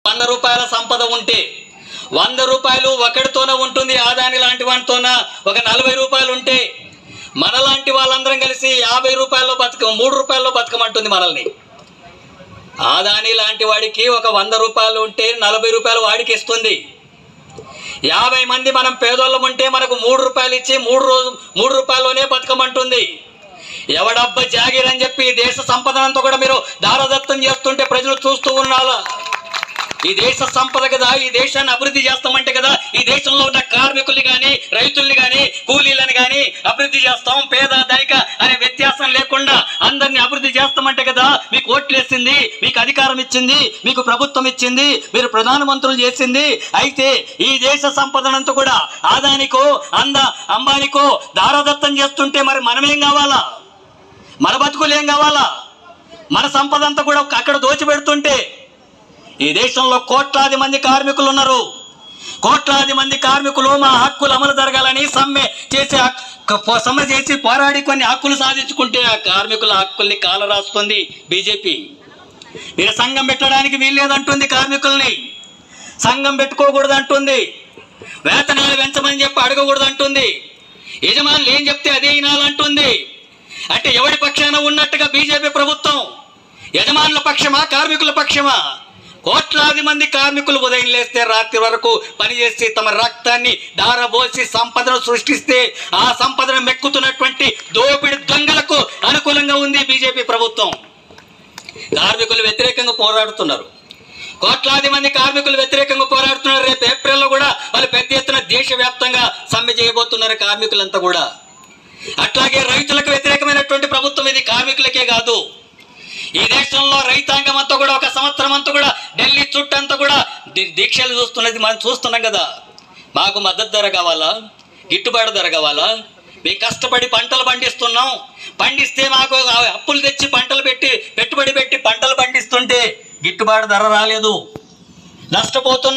100 రూపాయల సంపద ఉంటే 100 రూపాయలు ఒకటితోనే ఉంటుంది. ఆదాని లాంటి వాటితోన ఒక 40 రూపాయలు ఉంటే మనలాంటి వాళ్ళందరం కలిసి 50 రూపాయల్లో 3 రూపాయల్లో బతకమంటుంది మనల్ని. ఆదాని లాంటి వాడికి ఒక 100 రూపాయలు ఉంటే 40 రూపాయలు వాడికి ఇస్తుంది. 50 మంది మనం పేదోళ్ళం ఉంటే మనకు 3 రూపాయలు ఇచ్చి 3 రూపాయల్లోనే బతకమంటుంది. ఎవడబ్బ జాగీర్ అని చెప్పి దేశ సంపదనంతా కూడా మీరు దారదత్తం చేస్తుంటే ప్రజలు చూస్తూ ఉన్నారు. ఈ దేశ సంపద కదా, ఈ దేశాన్ని అభివృద్ధి చేస్తామంటే కదా, ఈ దేశంలో ఉన్న కార్మికుల్ని కానీ రైతుల్ని కానీ కూలీలను కానీ అభివృద్ధి చేస్తాం. పేద ధనిక అనే వ్యత్యాసం లేకుండా అందరినీ అభివృద్ధి చేస్తామంటే కదా మీకు ఓట్లు వేసింది, మీకు అధికారం ఇచ్చింది, మీకు ప్రభుత్వం ఇచ్చింది, మీరు ప్రధానమంత్రులు చేసింది. అయితే ఈ దేశ సంపదనంతా కూడా ఆదానికో అంబానికో దారదత్తం చేస్తుంటే మరి మనమేం కావాలా? మన బతుకులు ఏం కావాలా? మన సంపద అంతా కూడా అక్కడ దోచిపెడుతుంటే ఈ దేశంలో కోట్లాది మంది కార్మికులు ఉన్నారు. కోట్లాది మంది కార్మికులు మా హక్కులు అమలు జరగాలని సమ్మె చేసి పోరాడి కొన్ని హక్కులు సాధించుకుంటే ఆ కార్మికుల హక్కుల్ని కాలరాస్తుంది బీజేపీ. మీరు సంఘం పెట్టడానికి వీల్లేదంటుంది, కార్మికుల్ని సంఘం పెట్టుకోకూడదు అంటుంది, వేతనాలు పెంచమని చెప్పి అడగకూడదు అంటుంది, యజమానులు ఏం చెప్తే అదే వినాలంటుంది. అంటే ఎవడి పక్షాన ఉన్నట్టుగా బీజేపీ ప్రభుత్వం? యజమానుల పక్షమా, కార్మికుల పక్షమా? కోట్లాది మంది కార్మికులు ఉదయం లేస్తే రాత్రి వరకు పనిచేసి తమ రక్తాన్ని దారబోసి సంపదను సృష్టిస్తే ఆ సంపదను మెక్కుతున్నటువంటి దోపిడి దొంగలకు అనుకూలంగా ఉంది బీజేపీ ప్రభుత్వం. కార్మికులు వ్యతిరేకంగా పోరాడుతున్నారు. కోట్లాది మంది కార్మికులు వ్యతిరేకంగా పోరాడుతున్నారు. రేపు ఏప్రిల్లో కూడా వాళ్ళు పెద్ద ఎత్తున దేశవ్యాప్తంగా సమ్మె చేయబోతున్నారు కార్మికులంతా కూడా. అట్లాగే రైతులకు వ్యతిరేకమైనటువంటి ప్రభుత్వం ఇది, కార్మికులకే కాదు. ఈ దేశంలో రైతాంగం అంతా కూడా ఒక సంవత్సరం అంతా కూడా ఢిల్లీ చుట్టంతా కూడా దీక్షలు చూస్తున్నది మనం చూస్తున్నాం కదా. మాకు మద్దతు ధర కావాలా, గిట్టుబాటు ధర కావాలా? మేము కష్టపడి పంటలు పండిస్తున్నాం, పండిస్తే మాకు అప్పులు తెచ్చి పెట్టుబడి పెట్టి పంటలు పండిస్తుంటే గిట్టుబాటు ధర రాలేదు, నష్టపోతున్నాం.